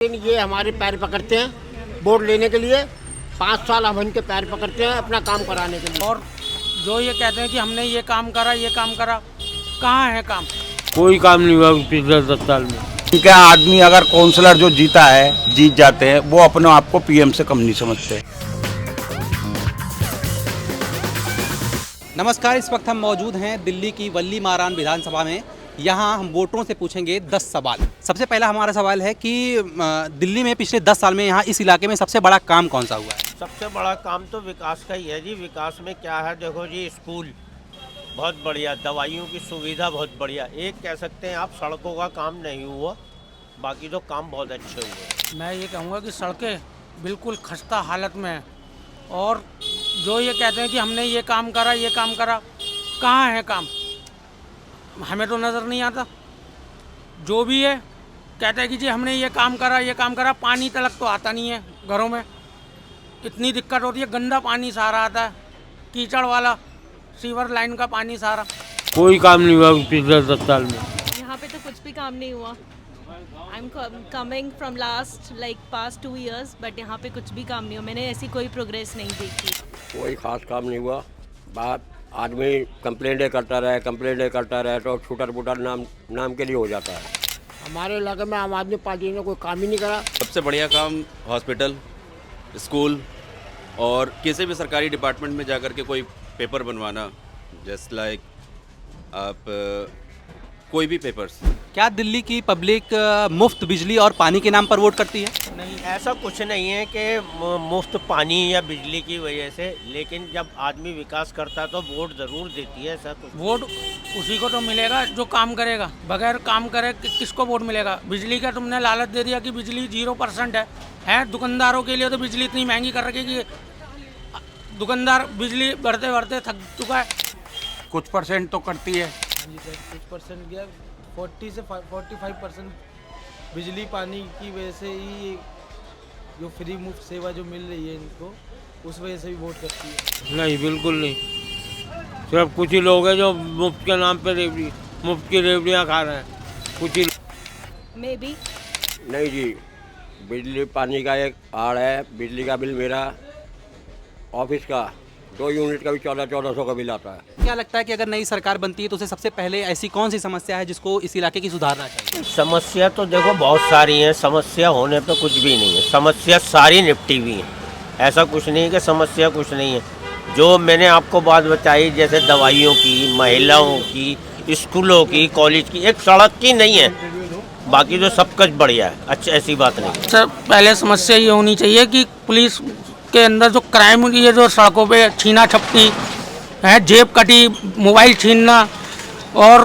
ये हमारे पैर पकड़ते हैं वोट लेने के लिए। 5 साल हम इनके पैर पकड़ते हैं अपना काम कराने के लिए। और जो ये कहते हैं कि हमने ये काम करा, कहाँ है काम? कोई काम नहीं हुआ पिछले 10 साल में। क्या आदमी अगर काउंसलर जो जीता है जीत जाते हैं, वो अपने आप को पीएम से कम नहीं समझते। नमस्कार, इस वक्त हम मौजूद हैं दिल्ली की वल्ली मारान विधानसभा में। यहाँ हम वोटरों से पूछेंगे 10 सवाल। सबसे पहला हमारा सवाल है कि दिल्ली में पिछले 10 साल में यहाँ इस इलाके में सबसे बड़ा काम कौन सा हुआ है? सबसे बड़ा काम तो विकास का ही है जी। विकास में क्या है, देखो जी, स्कूल बहुत बढ़िया, दवाइयों की सुविधा बहुत बढ़िया। एक कह सकते हैं आप सड़कों का काम नहीं हुआ, बाकी तो काम बहुत अच्छे हुए। मैं ये कहूँगा कि सड़कें बिल्कुल खस्ता हालत में हैं। और जो ये कहते हैं कि हमने ये काम करा, कहाँ है काम? हमें तो नज़र नहीं आता। जो भी है कहते हैं कि जी हमने ये काम करा, पानी तलक तो आता नहीं है घरों में। इतनी दिक्कत होती है, गंदा पानी सारा आता है, कीचड़ वाला सीवर लाइन का पानी सारा। कोई काम नहीं हुआ पिछले 10 साल में। यहाँ पे तो कुछ भी काम नहीं हुआ। I am coming from past 2 years, but यहाँ पे कुछ भी काम नहीं हुआ। मैंने ऐसी कोई प्रोग्रेस नहीं देखी। कोई खास काम नहीं हुआ। बात आदमी कंप्लेंट करता रहे तो छूटर बुटर नाम के लिए हो जाता है। हमारे इलाके में आम आदमी पार्टी ने कोई काम ही नहीं करा। सबसे बढ़िया काम हॉस्पिटल, स्कूल और किसी भी सरकारी डिपार्टमेंट में जाकर के कोई पेपर बनवाना, जस्ट लाइक आप कोई भी पेपर्स। क्या दिल्ली की पब्लिक मुफ्त बिजली और पानी के नाम पर वोट करती है? नहीं, ऐसा कुछ नहीं है कि मुफ्त पानी या बिजली की वजह से, लेकिन जब आदमी विकास करता है तो वोट ज़रूर देती है। ऐसा कुछ वोट उसी को तो मिलेगा जो काम करेगा। बगैर काम करे किसको वोट मिलेगा? बिजली का तुमने लालच दे दिया कि बिजली 0% है। दुकानदारों के लिए तो बिजली इतनी महंगी कर रखी कि दुकानदार बिजली बढ़ते बढ़ते थक चुका है। कुछ परसेंट तो करती है। कुछ परसेंट गया, 40 से 45% बिजली पानी की वजह से ही जो फ्री मुफ्त सेवा जो मिल रही है इनको, उस वजह से भी वोट करती है। नहीं, बिल्कुल नहीं। सिर्फ कुछ ही लोग हैं जो मुफ्त के नाम पे मुफ्त की रेवड़ियाँ खा रहे हैं। कुछ ही मे बी नहीं जी, बिजली पानी का एक आड़ है। बिजली का बिल मेरा ऑफिस का 2 यूनिट का भी 1400 का बिल आता है। क्या लगता है कि अगर नई सरकार बनती है तो उसे सबसे पहले ऐसी कौन सी समस्या है जिसको इस इलाके की सुधारना चाहिए? समस्या तो देखो बहुत सारी हैं। समस्या होने पे कुछ भी नहीं है, समस्या सारी निपटी हुई है। ऐसा कुछ नहीं है कि समस्या कुछ नहीं है। जो मैंने आपको बात बताई, जैसे दवाइयों की, महिलाओं की, स्कूलों की, कॉलेज की, एक सड़क की नहीं है, बाकी तो सब कुछ बढ़िया है। अच्छा, ऐसी बात नहीं। सर, पहले समस्या ये होनी चाहिए कि पुलिस के अंदर जो क्राइम ये जो सड़कों पे छीना झपटी है, जेब कटी, मोबाइल छीनना और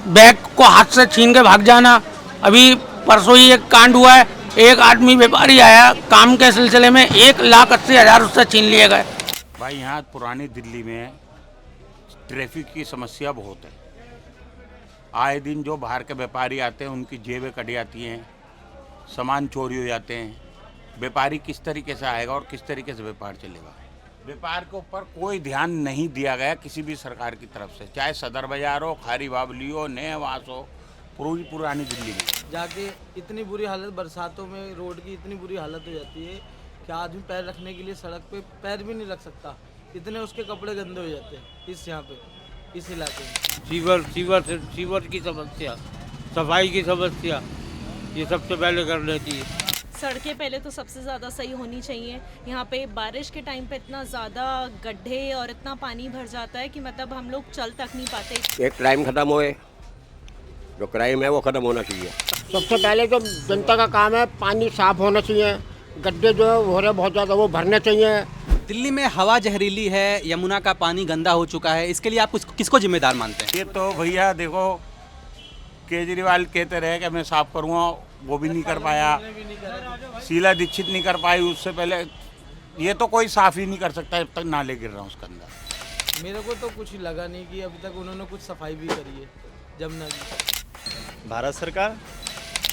बैग को हाथ से छीन के भाग जाना। अभी परसों ही एक कांड हुआ है, एक आदमी व्यापारी आया काम के सिलसिले में, 1,80,000 उससे छीन लिए गए। भाई यहाँ पुरानी दिल्ली में ट्रैफिक की समस्या बहुत है। आए दिन जो बाहर के व्यापारी आते हैं उनकी जेबें कट जाती हैं, सामान चोरी हो जाते हैं। व्यापारी किस तरीके से आएगा और किस तरीके से व्यापार चलेगा? व्यापार के ऊपर कोई ध्यान नहीं दिया गया किसी भी सरकार की तरफ से, चाहे सदर बाजार हो, खारी बावली हो, नेवास हो, पूरी पुरानी दिल्ली में जाके इतनी बुरी हालत, बरसातों में रोड की इतनी बुरी हालत हो जाती है कि आदमी पैर रखने के लिए सड़क पे पैर भी नहीं रख सकता, इतने उसके कपड़े गंदे हो जाते हैं यहाँ पे, इस इलाके में। सीवर की समस्या, सफाई की समस्या, ये सबसे पहले करनी चाहिए। सड़कें पहले तो सबसे ज़्यादा सही होनी चाहिए। यहाँ पे बारिश के टाइम पे इतना ज़्यादा गड्ढे और इतना पानी भर जाता है कि मतलब हम लोग चल तक नहीं पाते। एक क्राइम खत्म होए, जो क्राइम है वो खत्म होना चाहिए। सबसे पहले जो जनता का काम है, पानी साफ होना चाहिए। गड्ढे जो हो रहे बहुत ज़्यादा, वो भरने चाहिए। दिल्ली में हवा जहरीली है, यमुना का पानी गंदा हो चुका है, इसके लिए आप किसको जिम्मेदार मानते हैं? ये तो भैया देखो, केजरीवाल कहते रहे कि मैं साफ करूँगा, वो भी नहीं कर पाया। शीला दीक्षित नहीं कर पाई, उससे पहले। ये तो कोई साफ ही नहीं कर सकता जब तक नाले गिर रहा हूँ उसके अंदर। मेरे को तो कुछ लगा नहीं कि अभी तक उन्होंने कुछ सफाई भी करी है जमुना की। भारत सरकार,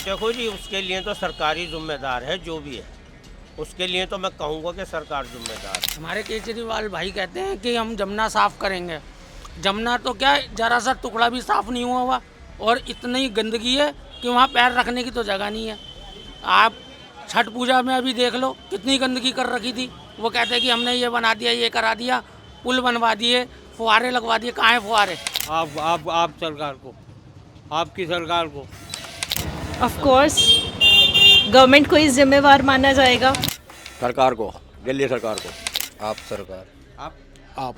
देखो जी, उसके लिए तो सरकारी जिम्मेदार है। जो भी है उसके लिए तो मैं कहूँगा कि सरकार जिम्मेदार है। हमारे केजरीवाल भाई कहते हैं कि हम जमुना साफ करेंगे। जमुना तो क्या, जरा सा टुकड़ा भी साफ नहीं हुआ और इतनी गंदगी है कि वहाँ पैर रखने की तो जगह नहीं है। आप छठ पूजा में अभी देख लो कितनी गंदगी कर रखी थी। वो कहते हैं कि हमने ये बना दिया, ये करा दिया, पुल बनवा दिए, फुहारे लगवा दिए। कहाँ है फुहारे? आप सरकार को, आपकी सरकार को। ऑफ कोर्स गवर्नमेंट को इस जिम्मेवार माना जाएगा। सरकार को, दिल्ली सरकार को। आप सरकार। आप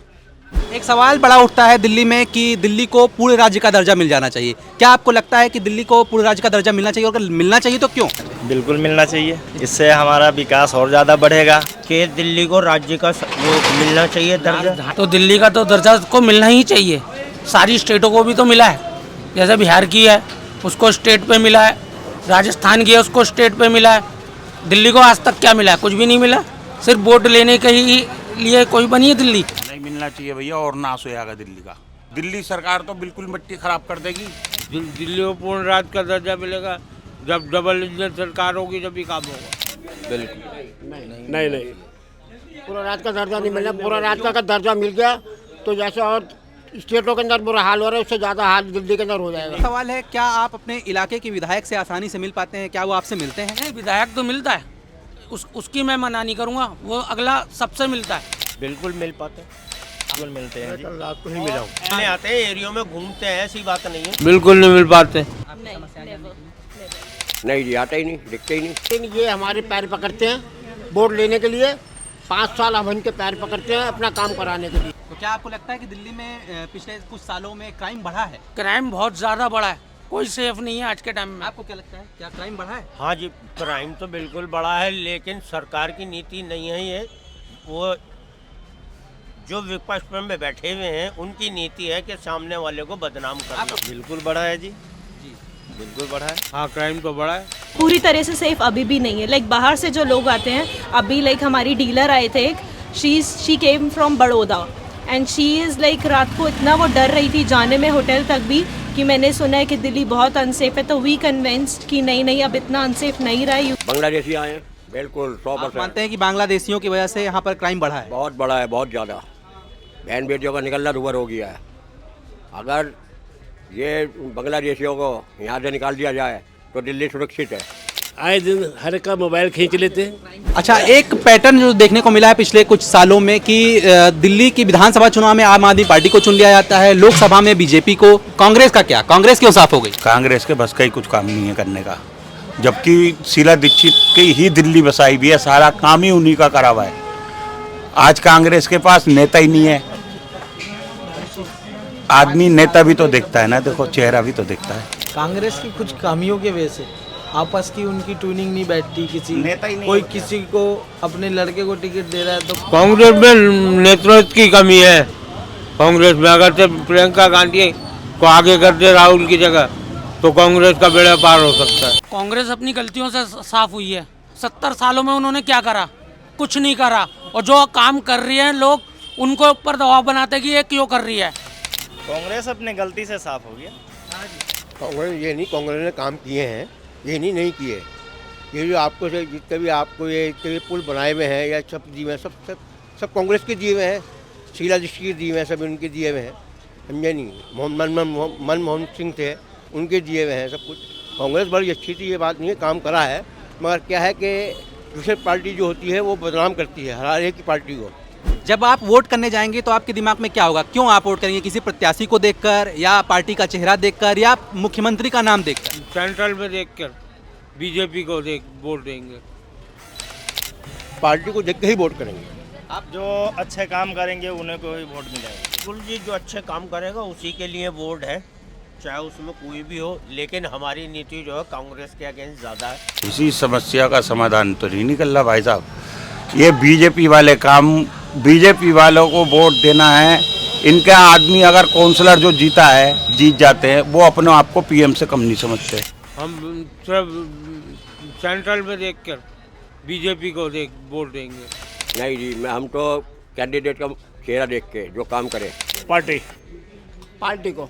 एक सवाल बड़ा उठता है दिल्ली में कि दिल्ली को पूरे राज्य का दर्जा मिल जाना चाहिए। क्या आपको लगता है कि दिल्ली को पूरे राज्य का दर्जा मिलना चाहिए, और अगर मिलना चाहिए तो क्यों? बिल्कुल मिलना चाहिए, इससे हमारा विकास और ज़्यादा बढ़ेगा। कि दिल्ली को राज्य का वो मिलना चाहिए दर्जा। तो दिल्ली का तो दर्जा को मिलना ही चाहिए। सारी स्टेटों को भी तो मिला है। जैसे बिहार की है उसको स्टेट पे मिला है, राजस्थान की है उसको स्टेट पे मिला है। दिल्ली को आज तक क्या मिला है? कुछ भी नहीं मिला। सिर्फ वोट लेने के ही लिए कोई बनी है दिल्ली। नहीं मिलना चाहिए भैया, और नाश हो जाएगा दिल्ली का। दिल्ली सरकार तो बिल्कुल मिट्टी खराब कर देगी। दिल्ली को पूर्ण राज्य का दर्जा मिलेगा जब डबल इंजन सरकार होगी, जब भी काम होगा। बिल्कुल नहीं, पूरा राज्य का दर्जा नहीं मिलना। पूरा राज्य का दर्जा मिल गया तो जैसे और स्टेटों के अंदर बुरा हाल हो रहा है, उससे ज़्यादा हाल दिल्ली के अंदर हो जाएगा। सवाल है, क्या आप अपने इलाके के विधायक से आसानी से मिल पाते हैं? क्या वो आपसे मिलते हैं? नहीं, विधायक तो मिलता है, उसकी मैं मना नहीं करूँगा। वो अगला सबसे मिलता है। बिल्कुल मिल पाते, बिल्कुल मिलते हैं जी। कल रात को ही मिला हूँ। मिलने आते हैं, एरियो में घूमते हैं, ऐसी बात नहीं है। बिल्कुल नहीं मिल पाते। नहीं जी, आते ही नहीं, दिखते ही नहीं। लेकिन ये हमारे पैर पकड़ते हैं वोट लेने के लिए। 5 साल हम इनके पैर पकड़ते हैं अपना काम कराने के लिए। तो क्या आपको लगता है कि दिल्ली में पिछले कुछ सालों में क्राइम बढ़ा है? क्राइम बहुत ज़्यादा बढ़ा है, कोई सेफ नहीं है आज के टाइम में। आपको क्या लगता है, क्या क्राइम बढ़ा है? हाँ जी, क्राइम तो बिल्कुल बड़ा है, लेकिन सरकार की नीति नहीं है ये। वो जो विपक्ष में बैठे हुए हैं उनकी नीति है कि सामने वाले को बदनाम करना। बिल्कुल बड़ा है जी, बिल्कुल बड़ा है। हाँ, क्राइम तो बड़ा है। पूरी तरह से सेफ अभी भी नहीं है। लाइक बाहर से जो लोग आते हैं, अभी लाइक हमारी डीलर आए थे एक, she came from Baroda and she is like रात को इतना वो डर रही थी जाने में होटल तक भी कि मैंने सुना है कि दिल्ली बहुत अनसेफ है। तो वी कन्विंस्ड कि नहीं अब इतना अनसेफ नहीं रहा है। बांग्लादेशी आए हैं, बिल्कुल 100%। मानते हैं कि बांग्लादेशियों की वजह से यहाँ पर क्राइम बढ़ा है? बहुत बड़ा है, बहुत ज़्यादा। बहन बेटियों का निकलना दूभर हो गया है। अगर ये बांग्लादेशियों को यहाँ से निकाल दिया जाए तो दिल्ली सुरक्षित है। आए दिन हर का मोबाइल खींच लेते हैं। अच्छा, एक पैटर्न जो देखने को मिला है पिछले कुछ सालों में कि दिल्ली की विधानसभा चुनाव में आम आदमी पार्टी को चुन लिया जाता है, लोकसभा में बीजेपी को। कांग्रेस का क्या? कांग्रेस क्यों साफ हो गई? कांग्रेस के बस का ही कुछ काम नहीं है करने का, जबकि शीला दीक्षित की ही दिल्ली बसाई भी है, सारा काम ही उन्हीं का करा हुआ है। आज कांग्रेस के पास नेता ही नहीं है। आदमी नेता भी तो देखता है ना, देखो चेहरा भी तो देखता है। कांग्रेस की कुछ खामियों की वजह से आपस की उनकी ट्यूनिंग नहीं बैठती। किसी नेता ही नहीं कोई किसी को अपने लड़के को टिकट दे रहा है तो कांग्रेस में नेतृत्व की कमी है। कांग्रेस में अगर से प्रियंका गांधी को आगे कर दे राहुल की जगह, तो कांग्रेस का बेड़ा पार हो सकता है। कांग्रेस अपनी गलतियों से साफ हुई है। 70 सालों में उन्होंने क्या करा? कुछ नहीं करा। और जो काम कर रही है लोग उनको ऊपर दबाव बनाते कि ये क्यों कर रही है। कांग्रेस अपने गलती से साफ हो गया। कांग्रेस ये नहीं, कांग्रेस ने काम किए हैं, ये नहीं किए। ये जो आपको से जितने भी आपको ये पुल बनाए हुए हैं या सब दिए हुए हैं, सब कांग्रेस के दिए हुए हैं। शीला दीक्षित के दिए हुए हैं, सब उनके दिए हुए हैं, समझे नहीं। मनमोहन सिंह थे, उनके दिए हुए हैं सब कुछ। कांग्रेस बड़ी अच्छी थी, ये बात नहीं है, काम करा है। मगर क्या है कि दूसरी पार्टी जो होती है वो बदनाम करती है हर एक की पार्टी को। जब आप वोट करने जाएंगे तो आपके दिमाग में क्या होगा? क्यों आप वोट करेंगे? किसी प्रत्याशी को देखकर, या पार्टी का चेहरा देखकर, या मुख्यमंत्री का नाम देखकर? सेंट्रल में देखकर बीजेपी को वोट देंगे। पार्टी को देख के ही वोट करेंगे। आप जो अच्छे काम करेंगे उन्हें को ही वोट मिलेगा। बिल्कुल जी, जो अच्छे काम करेगा उसी के लिए वोट है, चाहे उसमें कोई भी हो। लेकिन हमारी नीति जो है कांग्रेस के अगेंस्ट ज़्यादा है। इसी समस्या का समाधान तो नहीं निकल रहा भाई साहब। ये बीजेपी वाले काम, बीजेपी वालों को वोट देना है। इनका आदमी अगर काउंसलर जो जीत जाते हैं, वो अपने आप को पीएम से कम नहीं समझते। हम सब सेंट्रल में देखकर बीजेपी को वोट देंगे। नहीं जी, हम तो कैंडिडेट का चेहरा देख के जो काम करे। पार्टी पार्टी को